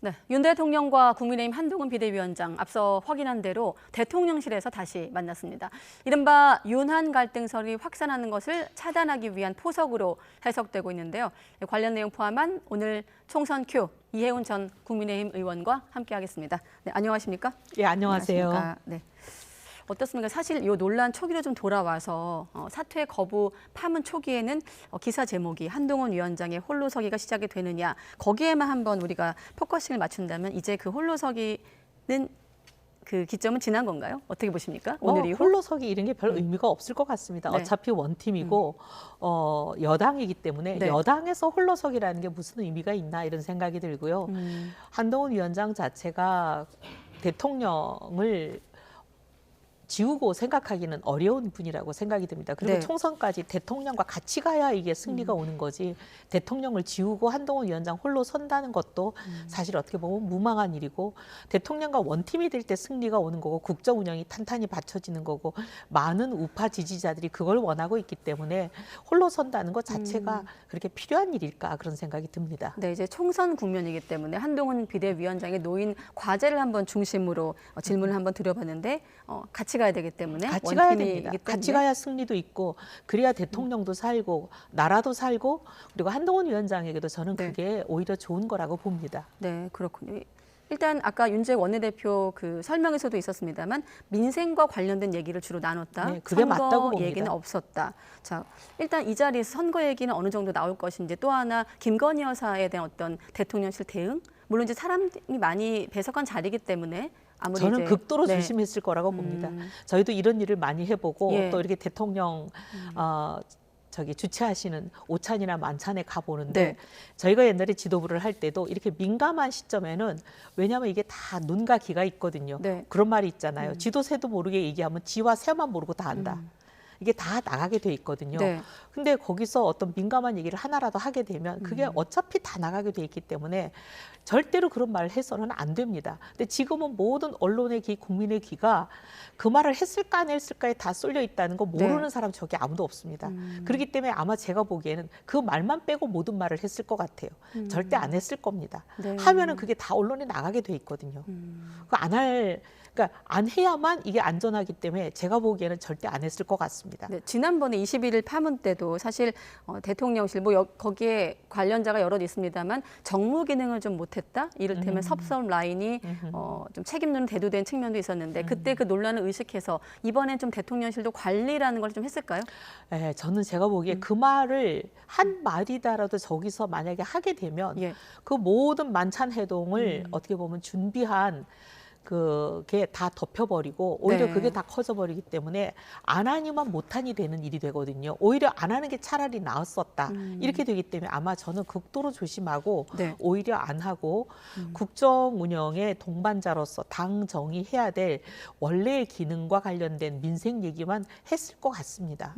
네, 윤 대통령과 국민의힘 한동훈 비대위원장 앞서 확인한 대로 대통령실에서 다시 만났습니다. 이른바 윤한 갈등설이 확산하는 것을 차단하기 위한 포석으로 해석되고 있는데요. 관련 내용 포함한 오늘 총선 큐 이해운 전 국민의힘 의원과 함께하겠습니다. 네, 안녕하십니까? 예, 안녕하세요. 안녕하십니까? 네. 어떻습니까? 사실 이 논란 초기로 좀 돌아와서 사퇴 거부 파문 초기에는 기사 제목이 한동훈 위원장의 홀로서기가 시작이 되느냐 거기에만 한번 우리가 포커싱을 맞춘다면 이제 그 홀로서기는 그 기점은 지난 건가요? 어떻게 보십니까? 오늘 이후? 홀로서기 이런 게 별 의미가 없을 것 같습니다. 네. 어차피 원팀이고 여당이기 때문에 네. 여당에서 홀로서기라는 게 무슨 의미가 있나 이런 생각이 들고요. 한동훈 위원장 자체가 대통령을 지우고 생각하기는 어려운 분이라고 생각이 듭니다. 그리고 네. 총선까지 대통령과 같이 가야 이게 승리가 오는 거지 대통령을 지우고 한동훈 위원장 홀로 선다는 것도 사실 어떻게 보면 무망한 일이고 대통령과 원팀이 될 때 승리가 오는 거고 국정 운영이 탄탄히 받쳐지는 거고 많은 우파 지지자들이 그걸 원하고 있기 때문에 홀로 선다는 것 자체가 그렇게 필요한 일일까 그런 생각이 듭니다. 네, 이제 총선 국면이기 때문에 한동훈 비대위원장의 놓인 과제를 한번 중심으로 질문을 한번 드려봤는데 같이 가야 되기 때문에 같이 가야 원팀이기 됩니다. 때문에. 같이 가야 승리도 있고 그래야 대통령도 살고 나라도 살고 그리고 한동훈 위원장에게도 저는 네. 그게 오히려 좋은 거라고 봅니다. 네, 그렇군요. 일단 아까 윤재 원내대표 그 설명에서도 있었습니다만 민생과 관련된 얘기를 주로 나눴다. 네, 그게 맞다고 선거 봅니다. 얘기는 없었다. 자, 일단 이 자리에서 선거 얘기는 어느 정도 나올 것인지 또 하나 김건희 여사에 대한 어떤 대통령실 대응? 물론 이제 사람이 많이 배석한 자리이기 때문에 아무리 저는 이제, 극도로 네. 조심했을 거라고 봅니다. 저희도 이런 일을 많이 해보고 예. 또 이렇게 대통령 저기 주최하시는 오찬이나 만찬에 가보는데 네. 저희가 옛날에 지도부를 할 때도 이렇게 민감한 시점에는 왜냐하면 이게 다 눈과 귀가 있거든요. 네. 그런 말이 있잖아요. 지도 새도 모르게 얘기하면 지와 새만 모르고 다 안다. 이게 다 나가게 돼 있거든요. 네. 근데 거기서 어떤 민감한 얘기를 하나라도 하게 되면 그게 어차피 다 나가게 돼 있기 때문에 절대로 그런 말을 해서는 안 됩니다. 근데 지금은 모든 언론의 귀, 국민의 귀가 그 말을 했을까 안 했을까에 다 쏠려 있다는 거 모르는 네. 사람 저기 아무도 없습니다. 그렇기 때문에 아마 제가 보기에는 그 말만 빼고 모든 말을 했을 것 같아요. 절대 안 했을 겁니다. 네. 하면은 그게 다 언론에 나가게 돼 있거든요. 그거 그러니까 안 해야만 이게 안전하기 때문에 제가 보기에는 절대 안 했을 것 같습니다. 네, 지난번에 21일 파문 때도 사실 대통령실 거기에 관련자가 여럿 있습니다만 정무 기능을 좀 못했다. 이를테면 섭섭 라인이 좀 책임론을 대두된 측면도 있었는데 그때 그 논란을 의식해서 이번엔 좀 대통령실도 관리라는 걸 좀 했을까요? 네, 저는 제가 보기에 그 말을 한 말이다라도 저기서 만약에 하게 되면 예. 그 모든 만찬 해동을 어떻게 보면 준비한 그게 다 덮여버리고 오히려 네. 그게 다 커져버리기 때문에 안 하니만 못하니 되는 일이 되거든요. 오히려 안 하는 게 차라리 나았었다. 이렇게 되기 때문에 아마 저는 극도로 조심하고 네. 오히려 안 하고 국정 운영의 동반자로서 당 정의해야 될 원래의 기능과 관련된 민생 얘기만 했을 것 같습니다.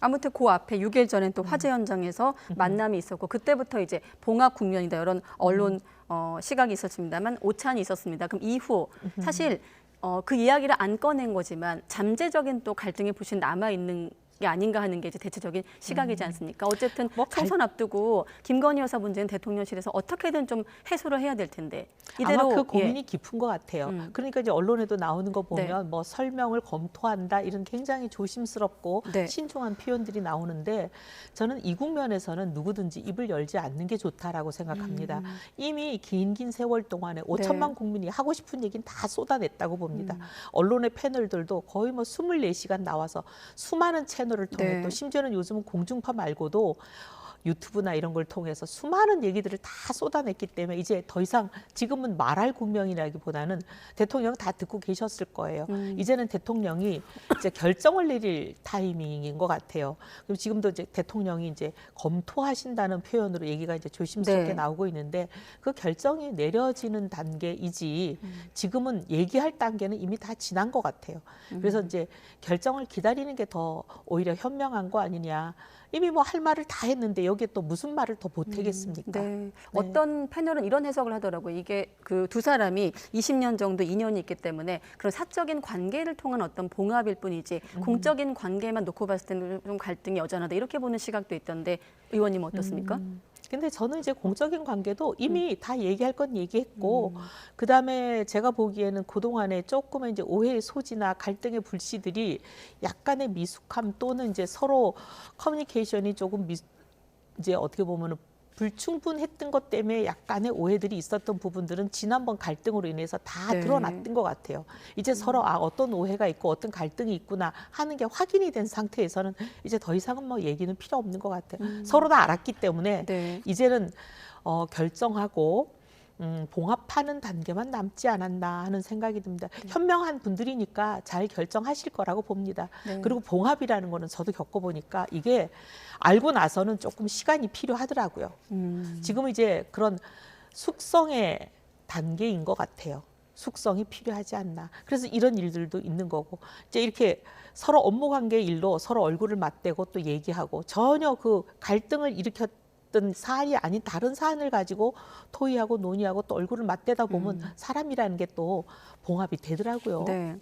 아무튼 그 앞에 6일 전엔 또 화재 현장에서 만남이 있었고 그때부터 이제 봉합 국면이다 이런 언론 시각이 있었습니다만 오찬이 있었습니다. 그럼 이후 사실 그 이야기를 안 꺼낸 거지만 잠재적인 또 갈등의 불씨는 남아 있는 게 아닌가 하는 게 이제 대체적인 시각이지 않습니까? 어쨌든 총선 앞두고 김건희 여사 문제는 대통령실에서 어떻게든 좀 해소를 해야 될 텐데 이대로 아마 그 고민이 깊은 것 같아요. 그러니까 이제 언론에도 나오는 거 보면 네. 뭐 설명을 검토한다 이런 굉장히 조심스럽고 네. 신중한 표현들이 나오는데 저는 이 국면에서는 누구든지 입을 열지 않는 게 좋다라고 생각합니다. 이미 긴 세월 동안에 5천만 국민이 하고 싶은 얘기는 다 쏟아냈다고 봅니다. 언론의 패널들도 거의 뭐 24시간 나와서 수많은 채널을 통해 네. 또 심지어는 요즘은 공중파 말고도 유튜브나 이런 걸 통해서 수많은 얘기들을 다 쏟아냈기 때문에 이제 더 이상 지금은 말할 국면이라기보다는 대통령 다 듣고 계셨을 거예요. 이제는 대통령이 이제 결정을 내릴 타이밍인 것 같아요. 그럼 지금도 이제 대통령이 이제 검토하신다는 표현으로 얘기가 이제 조심스럽게 네. 나오고 있는데 그 결정이 내려지는 단계이지 지금은 얘기할 단계는 이미 다 지난 것 같아요. 그래서 이제 결정을 기다리는 게 더 오히려 현명한 거 아니냐. 이미 뭐 할 말을 다 했는데 여기에 또 무슨 말을 더 보태겠습니까? 네. 어떤 패널은 이런 해석을 하더라고요. 이게 그 두 사람이 20년 정도 인연이 있기 때문에 그런 사적인 관계를 통한 어떤 봉합일 뿐이지 공적인 관계만 놓고 봤을 때는 좀 갈등이 여전하다 이렇게 보는 시각도 있던데 의원님은 어떻습니까? 근데 저는 이제 공적인 관계도 이미 다 얘기할 건 얘기했고, 그 다음에 제가 보기에는 그동안에 조금의 이제 오해의 소지나 갈등의 불씨들이 약간의 미숙함 또는 이제 서로 커뮤니케이션이 조금 이제 어떻게 보면은 불충분했던 것 때문에 약간의 오해들이 있었던 부분들은 지난번 갈등으로 인해서 다 네. 드러났던 것 같아요. 이제 서로 어떤 오해가 있고 어떤 갈등이 있구나 하는 게 확인이 된 상태에서는 이제 더 이상은 뭐 얘기는 필요 없는 것 같아요. 서로 다 알았기 때문에 네. 이제는 결정하고 봉합하는 단계만 남지 않았나 하는 생각이 듭니다. 현명한 분들이니까 잘 결정하실 거라고 봅니다. 네. 그리고 봉합이라는 거는 저도 겪어보니까 이게 알고 나서는 조금 시간이 필요하더라고요. 지금은 이제 그런 숙성의 단계인 것 같아요. 숙성이 필요하지 않나. 그래서 이런 일들도 있는 거고, 이제 이렇게 서로 업무 관계 일로 서로 얼굴을 맞대고 또 얘기하고 전혀 그 갈등을 일으켰던 사안이 아닌 다른 사안을 가지고 토의하고 논의하고 또 얼굴을 맞대다 보면 사람이라는 게 또 봉합이 되더라고요. 네.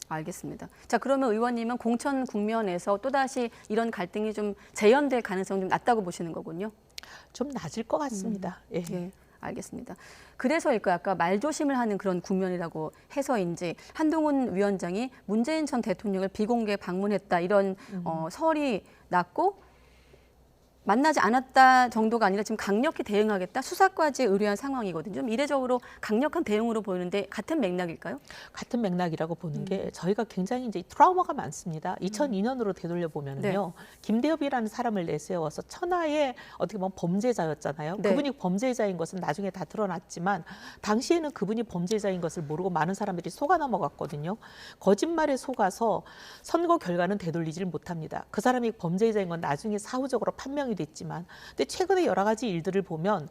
알겠습니다. 자, 그러면 의원님은 공천 국면에서 또다시 이런 갈등이 좀 재현될 가능성이 좀 낮다고 보시는 거군요. 좀 낮을 것 같습니다. 예. 예, 알겠습니다. 그래서일까요? 아까 말조심을 하는 그런 국면이라고 해서인지 한동훈 위원장이 문재인 전 대통령을 비공개 방문했다 이런 설이 났고 만나지 않았다 정도가 아니라 지금 강력히 대응하겠다 수사까지 의뢰한 상황이거든요. 좀 이례적으로 강력한 대응으로 보이는데 같은 맥락일까요? 같은 맥락이라고 보는 게 저희가 굉장히 이제 트라우마가 많습니다. 2002년으로 되돌려 보면은요, 김대엽이라는 사람을 내세워서 천하의 어떻게 보면 범죄자였잖아요. 네. 그분이 범죄자인 것은 나중에 다 드러났지만 당시에는 그분이 범죄자인 것을 모르고 많은 사람들이 속아 넘어갔거든요. 거짓말에 속아서 선거 결과는 되돌리지를 못합니다. 그 사람이 범죄자인 건 나중에 사후적으로 판명이 됐지만, 근데 최근에 여러 가지 일들을 보면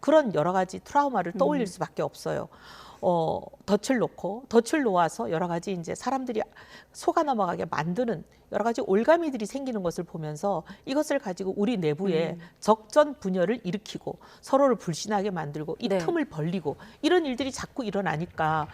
그런 여러 가지 트라우마를 떠올릴 수밖에 없어요. 덫을 놓아서 여러 가지 이제 사람들이 속아 넘어가게 만드는 여러 가지 올가미들이 생기는 것을 보면서 이것을 가지고 우리 내부에 적전 분열을 일으키고 서로를 불신하게 만들고 이 네. 틈을 벌리고 이런 일들이 자꾸 일어나니까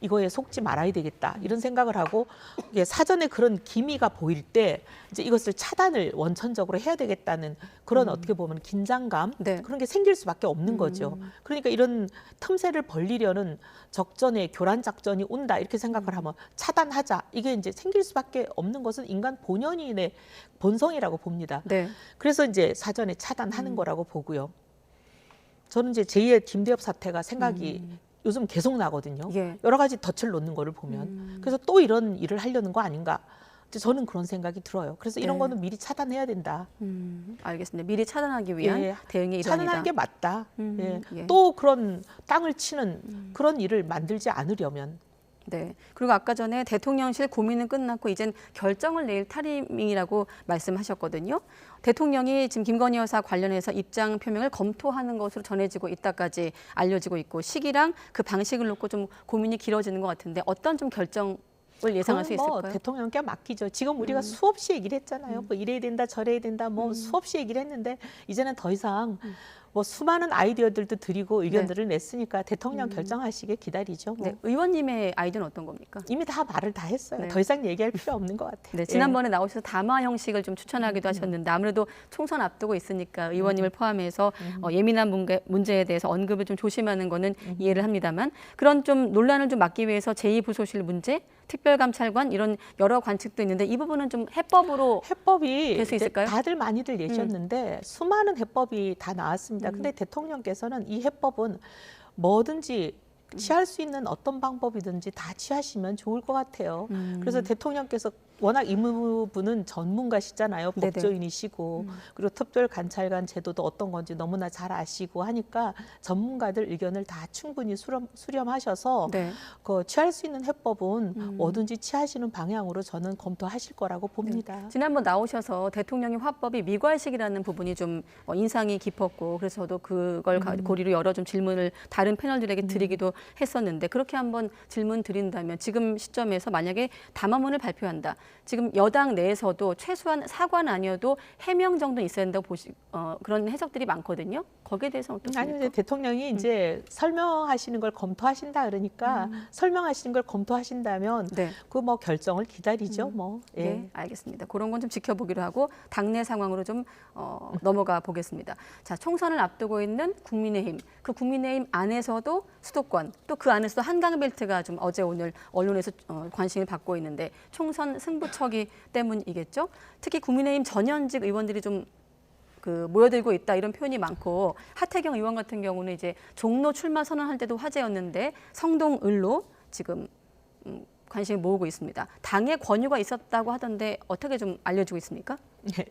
이거에 속지 말아야 되겠다 이런 생각을 하고, 이게 사전에 그런 기미가 보일 때 이제 이것을 차단을 원천적으로 해야 되겠다는 그런 어떻게 보면 긴장감, 네. 그런 게 생길 수밖에 없는 거죠. 그러니까 이런 틈새를 벌리려는 적전의 교란 작전이 온다 이렇게 생각을 하면 차단하자, 이게 이제 생길 수밖에 없는 것은 인간 본연의 본성이라고 봅니다. 네. 그래서 이제 사전에 차단하는 거라고 보고요. 저는 이제 제2의 김대엽 사태가 생각이 요즘 계속 나거든요. 예. 여러 가지 덫을 놓는 거를 보면. 그래서 또 이런 일을 하려는 거 아닌가. 저는 그런 생각이 들어요. 그래서 이런 네. 거는 미리 차단해야 된다. 알겠습니다. 미리 차단하기 위한 예. 대응의 일환이다. 차단하는 게 맞다. 예. 예. 또 그런 땅을 치는 그런 일을 만들지 않으려면. 네. 그리고 아까 전에 대통령실 고민은 끝났고 이젠 결정을 내릴 타이밍이라고 말씀하셨거든요. 대통령이 지금 김건희 여사 관련해서 입장 표명을 검토하는 것으로 전해지고 있다까지 알려지고 있고, 시기랑 그 방식을 놓고 좀 고민이 길어지는 것 같은데 어떤 좀 결정을 예상할 수 그건 뭐 있을까요? 대통령께 맡기죠. 지금 우리가 수없이 얘기를 했잖아요. 뭐 이래야 된다, 저래야 된다, 뭐 수없이 얘기를 했는데 이제는 더 이상 뭐 수많은 아이디어들도 드리고 의견들을 냈으니까 대통령 결정하시게 기다리죠. 뭐. 네. 의원님의 아이디어는 어떤 겁니까? 이미 다 말을 다 했어요. 네. 더 이상 얘기할 필요 없는 것 같아요. 네, 지난번에 나오셔서 담화 형식을 좀 추천하기도 하셨는데 아무래도 총선 앞두고 있으니까 의원님을 포함해서 예민한 문제에 대해서 언급을 좀 조심하는 거는 이해를 합니다만, 그런 좀 논란을 좀 막기 위해서 제2부소실 문제, 특별감찰관 이런 여러 관측도 있는데 이 부분은 좀 해법으로 해법이 될수 있을까요? 다들 많이들 얘기하셨는데 수많은 해법이 다 나왔습니다. 근데 대통령께서는 이 해법은 뭐든지 취할 수 있는 어떤 방법이든지 다 취하시면 좋을 것 같아요. 그래서 대통령께서 워낙 이 부분은 전문가시잖아요. 네네. 법조인이시고 그리고 특별감찰관 제도도 어떤 건지 너무나 잘 아시고 하니까 전문가들 의견을 다 충분히 수렴하셔서 네. 그 취할 수 있는 해법은 뭐든지 취하시는 방향으로 저는 검토하실 거라고 봅니다. 지난번 나오셔서 대통령의 화법이 미괄식이라는 부분이 좀 인상이 깊었고, 그래서 저도 그걸 고리로 여러 좀 질문을 다른 패널들에게 드리기도 했었는데, 그렇게 한번 질문 드린다면 지금 시점에서 만약에 담화문을 발표한다. 지금 여당 내에서도 최소한 사과는 아니어도 해명 정도는 있어야 된다고 그런 해석들이 많거든요. 거기에 대해서 어떻습니까? 아니, 이제 대통령이 이제 설명하시는 걸 검토하신다 그러니까 설명하시는 걸 검토하신다면 네. 그 뭐 결정을 기다리죠. 뭐. 예. 네, 알겠습니다. 그런 건 좀 지켜보기로 하고 당내 상황으로 좀 넘어가 보겠습니다. 자, 총선을 앞두고 있는 국민의힘, 그 국민의힘 안에서도 수도권, 또 그 안에서도 한강벨트가 좀 어제 오늘 언론에서 관심을 받고 있는데 총선 승부처기 때문이겠죠. 특히 국민의힘 전현직 의원들이 좀 모여들고 있다 이런 표현이 많고 하태경 의원 같은 경우는 이제 종로 출마 선언할 때도 화제였는데 성동을로 지금 관심을 모으고 있습니다. 당의 권유가 있었다고 하던데 어떻게 좀 알려지고 있습니까? 네.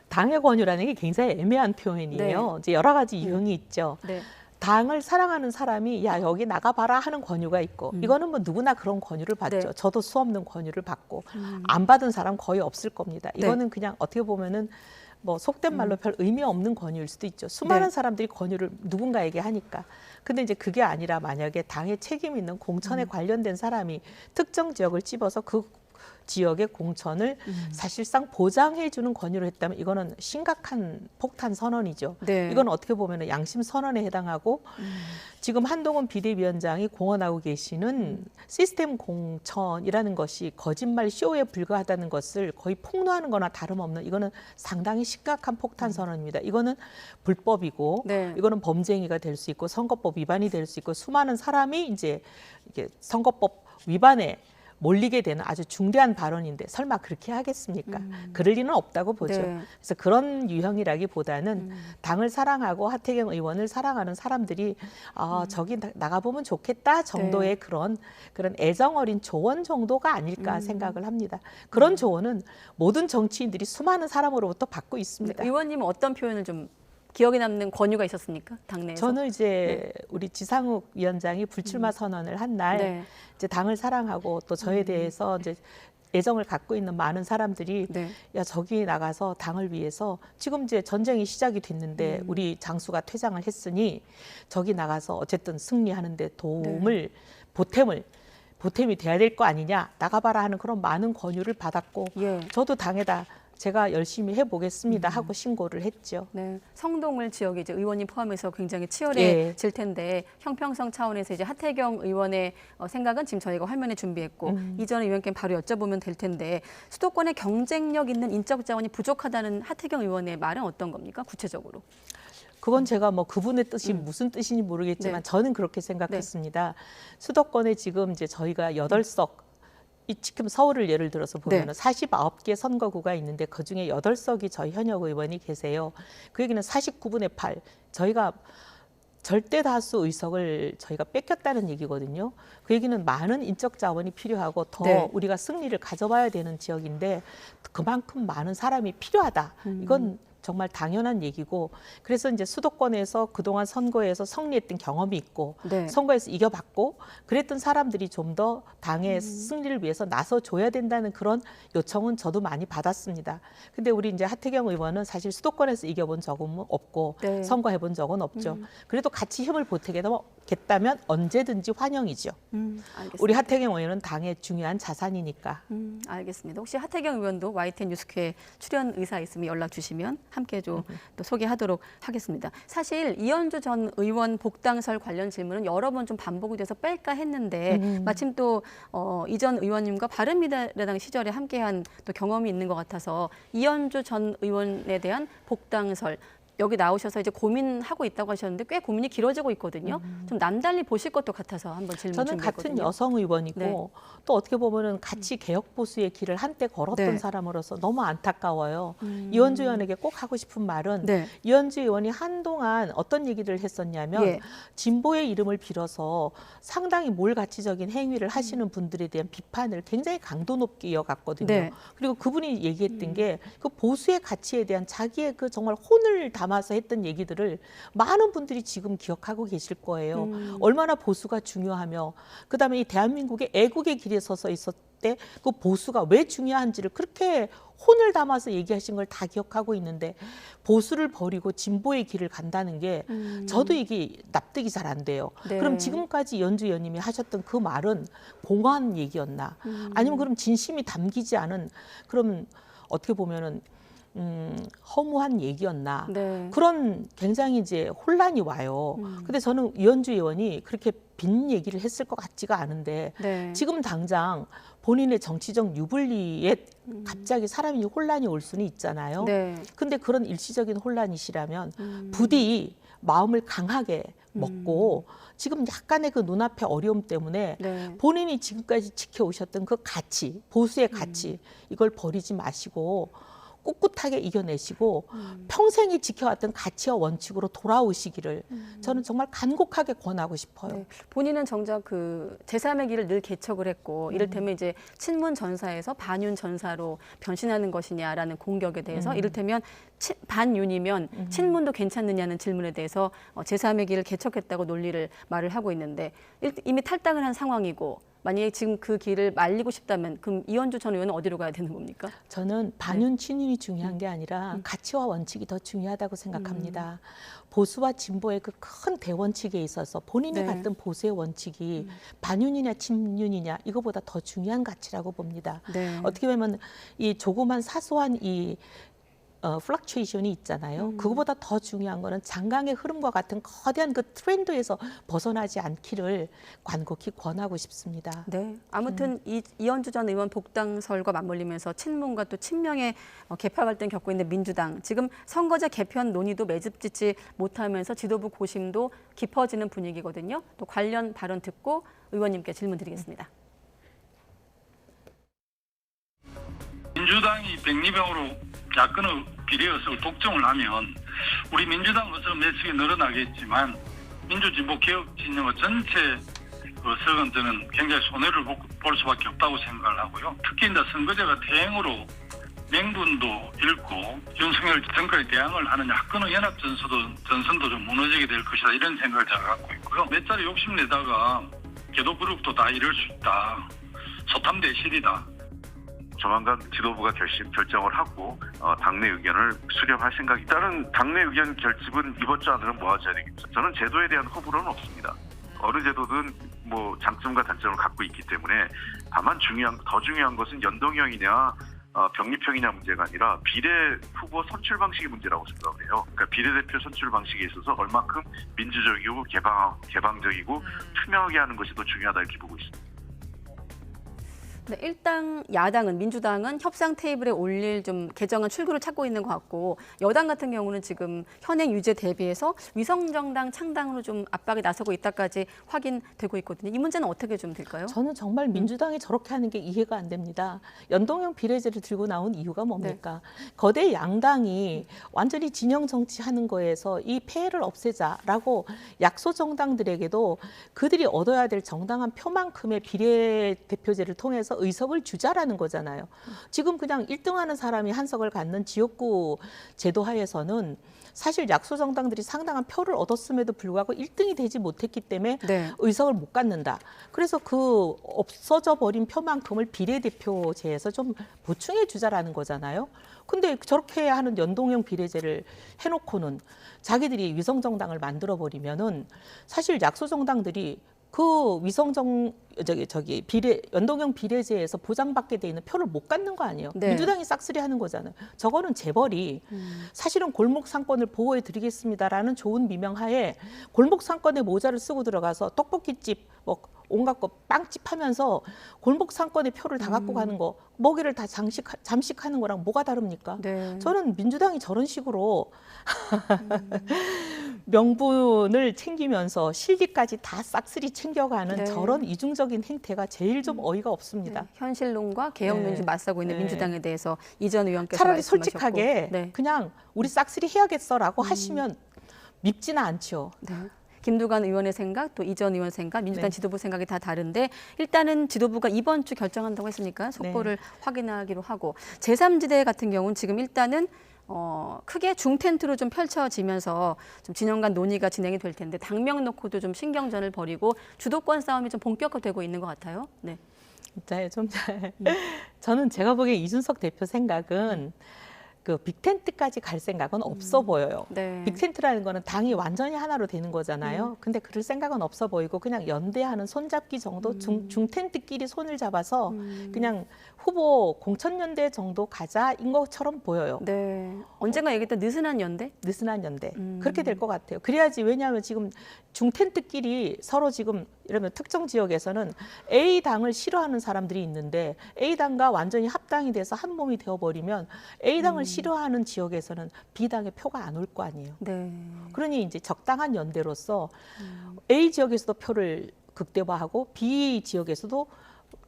당의 권유라는 게 굉장히 애매한 표현이에요. 네. 이제 여러 가지 유형이 있죠. 네. 당을 사랑하는 사람이 야 여기 나가봐라 하는 권유가 있고 이거는 뭐 누구나 그런 권유를 받죠. 네. 저도 수없는 권유를 받고 안 받은 사람 거의 없을 겁니다. 네. 이거는 그냥 어떻게 보면은 뭐 속된 말로 별 의미 없는 권유일 수도 있죠. 수많은 네. 사람들이 권유를 누군가에게 하니까. 근데 이제 그게 아니라 만약에 당에 책임 있는 공천에 관련된 사람이 특정 지역을 집어서 그 지역의 공천을 사실상 보장해주는 권유를 했다면 이거는 심각한 폭탄 선언이죠. 네. 이건 어떻게 보면 양심 선언에 해당하고 지금 한동훈 비대위원장이 공언하고 계시는 시스템 공천이라는 것이 거짓말 쇼에 불과하다는 것을 거의 폭로하는 거나 다름없는 이거는 상당히 심각한 폭탄 선언입니다. 이거는 불법이고 네. 이거는 범죄행위가 될 수 있고 선거법 위반이 될 수 있고 수많은 사람이 이제 이게 선거법 위반에 몰리게 되는 아주 중대한 발언인데 설마 그렇게 하겠습니까? 그럴 리는 없다고 보죠. 네. 그래서 그런 유형이라기보다는 당을 사랑하고 하태경 의원을 사랑하는 사람들이 저기 나가보면 좋겠다 정도의 그런 애정 어린 조언 정도가 아닐까 생각을 합니다. 그런 조언은 모든 정치인들이 수많은 사람으로부터 받고 있습니다. 의원님은 어떤 표현을 좀 기억에 남는 권유가 있었습니까? 당내에서? 저는 이제 우리 지상욱 위원장이 불출마 선언을 한 날 네. 이제 당을 사랑하고 또 저에 대해서 이제 애정을 갖고 있는 많은 사람들이 네. 야 저기 나가서 당을 위해서 지금 이제 전쟁이 시작이 됐는데 우리 장수가 퇴장을 했으니 저기 나가서 어쨌든 승리하는데 도움을 보탬이 돼야 될 거 아니냐 나가봐라 하는 그런 많은 권유를 받았고 예. 저도 당에다 제가 열심히 해보겠습니다 하고 신고를 했죠. 네, 성동을 지역이 이제 의원님 포함해서 굉장히 치열해질 예. 텐데 형평성 차원에서 이제 하태경 의원의 생각은 지금 저희가 화면에 준비했고 이전 의원께 바로 여쭤보면 될 텐데 수도권에 경쟁력 있는 인적 자원이 부족하다는 하태경 의원의 말은 어떤 겁니까? 구체적으로? 그건 제가 뭐 그분의 뜻이 무슨 뜻인지 모르겠지만 네. 저는 그렇게 생각했습니다. 수도권에 지금 이제 저희가 8석 지금 서울을 예를 들어서 보면 네. 49개 선거구가 있는데 그중에 8석이 저희 현역 의원이 계세요. 그 얘기는 49분의 8. 저희가 절대 다수 의석을 저희가 뺏겼다는 얘기거든요. 그 얘기는 많은 인적 자원이 필요하고 더 네. 우리가 승리를 가져봐야 되는 지역인데 그만큼 많은 사람이 필요하다. 이건 정말 당연한 얘기고 그래서 이제 수도권에서 그동안 선거에서 승리했던 경험이 있고 네. 선거에서 이겨봤고 그랬던 사람들이 좀 더 당의 승리를 위해서 나서줘야 된다는 그런 요청은 저도 많이 받았습니다. 근데 우리 이제 하태경 의원은 사실 수도권에서 이겨본 적은 없고 네. 선거해본 적은 없죠. 그래도 같이 힘을 보태겠다면 언제든지 환영이죠. 알겠습니다. 우리 하태경 의원은 당의 중요한 자산이니까. 알겠습니다. 혹시 하태경 의원도 YTN 뉴스큐에 출연 의사 있으면 연락 주시면 함께 또 소개하도록 하겠습니다. 사실 이현주 전 의원 복당설 관련 질문은 여러 번 좀 반복이 돼서 뺄까 했는데 마침 또 이전 의원님과 바른미래당 시절에 함께한 또 경험이 있는 것 같아서 이현주 전 의원에 대한 복당설 여기 나오셔서 이제 고민하고 있다고 하셨는데 꽤 고민이 길어지고 있거든요. 좀 남달리 보실 것도 같아서 한번 질문 저는 준비했거든요. 같은 여성 의원이고 네. 또 어떻게 보면은 같이 개혁 보수의 길을 한때 걸었던 네. 사람으로서 너무 안타까워요. 이현주 의원에게 꼭 하고 싶은 말은 네. 이현주 의원이 한동안 어떤 얘기를 했었냐면 예. 진보의 이름을 빌어서 상당히 몰가치적인 행위를 하시는 분들에 대한 비판을 굉장히 강도 높게 이어갔거든요. 네. 그리고 그분이 얘기했던 게 그 보수의 가치에 대한 자기의 그 정말 혼을 담은 담아서 했던 얘기들을 많은 분들이 지금 기억하고 계실 거예요. 얼마나 보수가 중요하며 그다음에 이 대한민국의 애국의 길에 서서 있었을 때 그 보수가 왜 중요한지를 그렇게 혼을 담아서 얘기하신 걸 다 기억하고 있는데 보수를 버리고 진보의 길을 간다는 게 저도 이게 납득이 잘 안 돼요. 네. 그럼 지금까지 이현주 의원님이 하셨던 그 말은 공허한 얘기였나? 아니면 그럼 진심이 담기지 않은 그럼 어떻게 보면은 허무한 얘기였나? 네. 그런 굉장히 이제 혼란이 와요. 근데 저는 이현주 의원이 그렇게 빈 얘기를 했을 것 같지가 않은데 네. 지금 당장 본인의 정치적 유불리에 갑자기 사람이 혼란이 올 수는 있잖아요. 네. 근데 그런 일시적인 혼란이시라면 부디 마음을 강하게 먹고 지금 약간의 그 눈앞의 어려움 때문에 네. 본인이 지금까지 지켜오셨던 그 가치, 보수의 가치 이걸 버리지 마시고 꿋꿋하게 이겨내시고 평생이 지켜왔던 가치와 원칙으로 돌아오시기를 저는 정말 간곡하게 권하고 싶어요. 네. 본인은 정작 그 제3의 길을 늘 개척을 했고 이를테면 이제 친문 전사에서 반윤 전사로 변신하는 것이냐라는 공격에 대해서 이를테면 반윤이면 친문도 괜찮느냐는 질문에 대해서 제3의 길을 개척했다고 논리를 말을 하고 있는데 이미 탈당을 한 상황이고 만약에 지금 그 길을 말리고 싶다면 그럼 이현주 전 의원은 어디로 가야 되는 겁니까? 저는 반윤 친윤이 중요한 게 아니라 가치와 원칙이 더 중요하다고 생각합니다. 보수와 진보의 그 큰 대원칙에 있어서 본인이 네. 갖던 보수의 원칙이 반윤이냐 친윤이냐 이거보다 더 중요한 가치라고 봅니다. 네. 어떻게 보면 이 조그만 사소한 이 플럭추에이션이 있잖아요. 그거보다 더 중요한 거는 장강의 흐름과 같은 거대한 그 트렌드에서 벗어나지 않기를 간곡히 권하고 싶습니다. 네. 아무튼 이현주 전 의원 복당설과 맞물리면서 친문과 또 친명의 개파 갈등 겪고 있는 민주당 지금 선거제 개편 논의도 매듭짓지 못하면서 지도부 고심도 깊어지는 분위기거든요. 또 관련 발언 듣고 의원님께 질문 드리겠습니다. 민주당이 백리병으로 야권의 비례의석을 독점을 하면 우리 민주당 의석은 매측이 늘어나겠지만 민주진보 개혁 진영의 전체 의석은 저는 굉장히 손해를 볼 수밖에 없다고 생각을 하고요. 특히 이제 선거제가 대행으로 명분도 잃고 윤석열 정권에 대항을 하는 야권의 연합 전선도 좀 무너지게 될 것이다 이런 생각을 제가 갖고 있고요. 몇 자리 욕심내다가 개도 그룹도 다 이럴 수 있다. 소탐대실이다. 조만간 지도부가 결정을 하고 당내 의견을 수렴할 생각이 다른 당내 의견 결집은 이번 주 안으로 모아져야 되겠죠. 저는 제도에 대한 호불호는 없습니다. 어느 제도든 뭐 장점과 단점을 갖고 있기 때문에 다만 더 중요한 것은 연동형이냐 병립형이냐 문제가 아니라 비례 후보 선출 방식의 문제라고 생각을 해요. 그러니까 비례대표 선출 방식에 있어서 얼마큼 민주적이고 개방적이고 투명하게 하는 것이 더 중요하다 이렇게 보고 있습니다. 네, 일단 야당은 민주당은 협상 테이블에 올릴 좀 개정안 출구를 찾고 있는 것 같고 여당 같은 경우는 지금 현행 유죄 대비해서 위성정당 창당으로 좀 압박에 나서고 있다까지 확인되고 있거든요. 이 문제는 어떻게 좀 될까요? 저는 정말 민주당이 저렇게 하는 게 이해가 안 됩니다. 연동형 비례제를 들고 나온 이유가 뭡니까? 거대 양당이 완전히 진영 정치하는 거에서 이 폐해를 없애자라고 약소 정당들에게도 그들이 얻어야 될 정당한 표만큼의 비례대표제를 통해서 의석을 주자라는 거잖아요. 지금 그냥 1등하는 사람이 한 석을 갖는 지역구 제도 하에서는 사실 약소 정당들이 상당한 표를 얻었음에도 불구하고 1등이 되지 못했기 때문에 네. 의석을 못 갖는다. 그래서 그 없어져 버린 표만큼을 비례대표제에서 좀 보충해 주자라는 거잖아요. 근데 저렇게 하는 연동형 비례제를 해놓고는 자기들이 위성정당을 만들어 버리면은 사실 약소 정당들이 그 연동형 비례제에서 보장받게 돼 있는 표를 못 갖는 거 아니에요. 네. 민주당이 싹쓸이 하는 거잖아요. 저거는 재벌이 사실은 골목 상권을 보호해 드리겠습니다라는 좋은 미명하에 골목 상권에 모자를 쓰고 들어가서 떡볶이집 뭐 온갖 거 빵집 하면서 골목 상권의 표를 다 갖고 가는 거 먹이를 다 잠식하는 거랑 뭐가 다릅니까? 네. 저는 민주당이 저런 식으로 명분을 챙기면서 실기까지 다 싹쓸이 챙겨가는 네. 저런 이중적인 행태가 제일 좀 어이가 없습니다. 네. 현실론과 개혁론 좀 맞서고 있는 네. 민주당에 대해서 이 전 의원께서 차라리 말씀하셨고. 솔직하게 네. 그냥 우리 싹쓸이 해야겠어라고 하시면 밉지는 않죠. 네. 김두관 의원의 생각, 또 이 전 의원 생각, 민주당 네. 지도부 생각이 다 다른데 일단은 지도부가 이번 주 결정한다고 했으니까 속보를 확인하기로 하고 제3지대 같은 경우는 지금 일단은 크게 중텐트로 좀 펼쳐지면서 좀 진영 간 논의가 진행이 될 텐데 당명 놓고도 좀 신경전을 벌이고 주도권 싸움이 좀 본격화되고 있는 것 같아요. 네. 네, 저는 제가 보기에 이준석 대표 생각은 그 빅텐트까지 갈 생각은 없어 보여요. 네. 빅텐트라는 거는 당이 완전히 하나로 되는 거잖아요. 근데 그럴 생각은 없어 보이고 그냥 연대하는 손잡기 정도, 중텐트끼리 손을 잡아서 그냥 후보 공천연대 정도 가자인 것처럼 보여요. 네. 언젠가 얘기했던 느슨한 연대? 느슨한 연대. 그렇게 될 것 같아요. 그래야지, 왜냐하면 지금 중텐트끼리 서로 지금 이러면 특정 지역에서는 A당을 싫어하는 사람들이 있는데 A당과 완전히 합당이 돼서 한 몸이 되어버리면 A당을 싫어하는 지역에서는 B당의 표가 안 올 거 아니에요. 네. 그러니 이제 적당한 연대로서 A 지역에서도 표를 극대화하고 B 지역에서도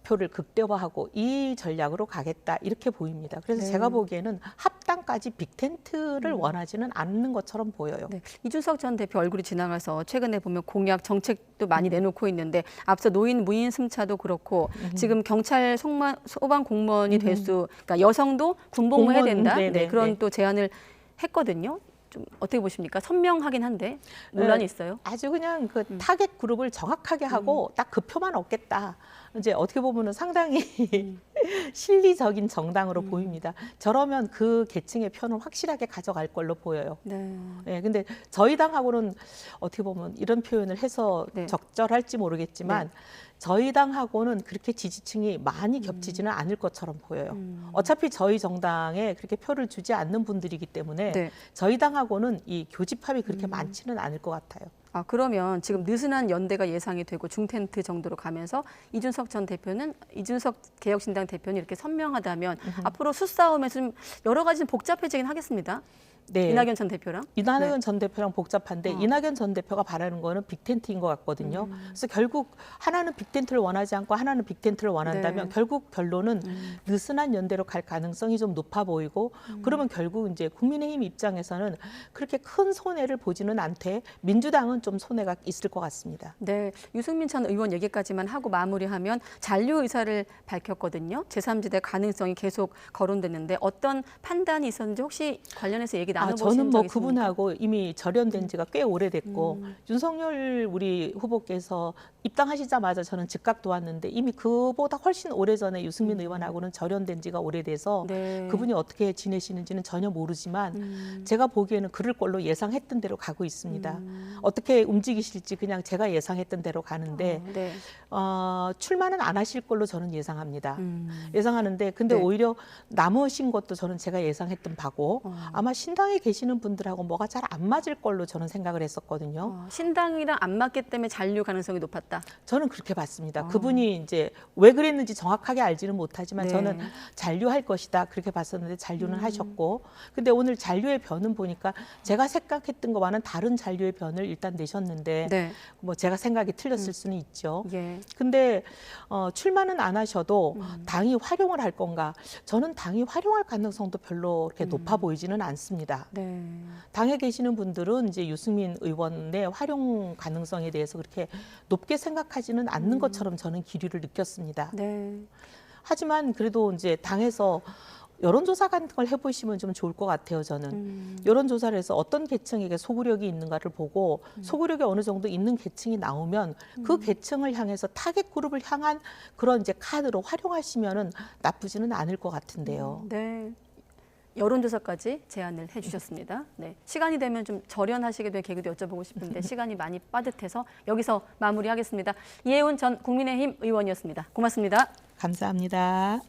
표를 극대화하고 이 전략으로 가겠다, 이렇게 보입니다. 그래서 네. 제가 보기에는 합당까지 빅텐트를 원하지는 않는 것처럼 보여요. 네. 이준석 전 대표 얼굴이 지나가서 최근에 보면 공약 정책도 많이 내놓고 있는데 앞서 노인 무인 승차도 그렇고 지금 경찰 소방 공무원이 될 수, 그러니까 여성도 군복무 해야 된다. 네네, 네, 그런 네. 또 제안을 했거든요. 좀 어떻게 보십니까? 선명하긴 한데 논란이 있어요. 아주 그냥 그 타겟 그룹을 정확하게 하고 딱 그 표만 얻겠다. 이제 어떻게 보면은 상당히 실리적인 정당으로 보입니다. 저러면 그 계층의 표는 확실하게 가져갈 걸로 보여요. 네. 네, 근데 저희 당하고는 어떻게 보면 이런 표현을 해서 네. 적절할지 모르겠지만 저희 당하고는 그렇게 지지층이 많이 겹치지는 않을 것처럼 보여요. 어차피 저희 정당에 그렇게 표를 주지 않는 분들이기 때문에 네. 저희 당하고는 이 교집합이 그렇게 많지는 않을 것 같아요. 아, 그러면 지금 느슨한 연대가 예상이 되고 중텐트 정도로 가면서 이준석 전 대표는, 이준석 개혁신당 대표는 이렇게 선명하다면 앞으로 수싸움에서 좀 여러 가지 좀 복잡해지긴 하겠습니다. 네. 이낙연 전 대표랑. 이낙연 전 대표랑 복잡한데 이낙연 전 대표가 바라는 거는 빅텐트인 것 같거든요. 그래서 결국 하나는 빅텐트를 원하지 않고 하나는 빅텐트를 원한다면 네. 결국 결론은 느슨한 연대로 갈 가능성이 좀 높아 보이고 그러면 결국 이제 국민의힘 입장에서는 그렇게 큰 손해를 보지는 않되 민주당은 좀 손해가 있을 것 같습니다. 네, 유승민 전 의원 얘기까지만 하고 마무리하면 잔류 의사를 밝혔거든요. 제3지대 가능성이 계속 거론됐는데 어떤 판단이 있었는지 혹시 관련해서 얘기 나눠보신 저는 뭐 적 있습니까? 그분하고 이미 절연된 지가 꽤 오래됐고 윤석열 우리 후보께서 입당하시자마자 저는 즉각 도왔는데 이미 그보다 훨씬 오래전에 유승민 의원하고는 절연된 지가 오래돼서 네. 그분이 어떻게 지내시는지는 전혀 모르지만 제가 보기에는 그럴 걸로 예상했던 대로 가고 있습니다. 어떻게 움직이실지 그냥 제가 예상했던 대로 가는데 네. 출마는 안 하실 걸로 저는 예상합니다. 예상하는데 근데 네. 오히려 남으신 것도 저는 제가 예상했던 바고 아마 신당에 계시는 분들하고 뭐가 잘 안 맞을 걸로 저는 생각을 했었거든요. 신당이랑 안 맞기 때문에 잔류 가능성이 높았다. 저는 그렇게 봤습니다. 그분이 이제 왜 그랬는지 정확하게 알지는 못하지만 네. 저는 잔류할 것이다 그렇게 봤었는데 잔류는 하셨고 근데 오늘 잔류의 변은 보니까 제가 생각했던 것과는 다른 잔류의 변을 일단 내셨는데 네. 뭐 제가 생각이 틀렸을 수는 있죠. 예. 근데 출마는 안 하셔도 당이 활용을 할 건가? 저는 당이 활용할 가능성도 별로 그렇게 높아 보이지는 않습니다. 네. 당에 계시는 분들은 이제 유승민 의원의 활용 가능성에 대해서 그렇게 높게 생각하지는 않는 것처럼 저는 기류를 느꼈습니다. 네. 하지만 그래도 이제 당에서 여론조사 같은 걸 해보시면 좀 좋을 것 같아요, 저는. 여론조사를 해서 어떤 계층에게 소구력이 있는가를 보고 소구력이 어느 정도 있는 계층이 나오면 그 계층을 향해서 타겟 그룹을 향한 그런 이제 카드로 활용하시면은 나쁘지는 않을 것 같은데요. 네. 여론조사까지 제안을 해주셨습니다. 네. 시간이 되면 좀 절연하시게 된 계기도 여쭤보고 싶은데 시간이 많이 빠듯해서 여기서 마무리하겠습니다. 이혜훈 전 국민의힘 의원이었습니다. 고맙습니다. 감사합니다.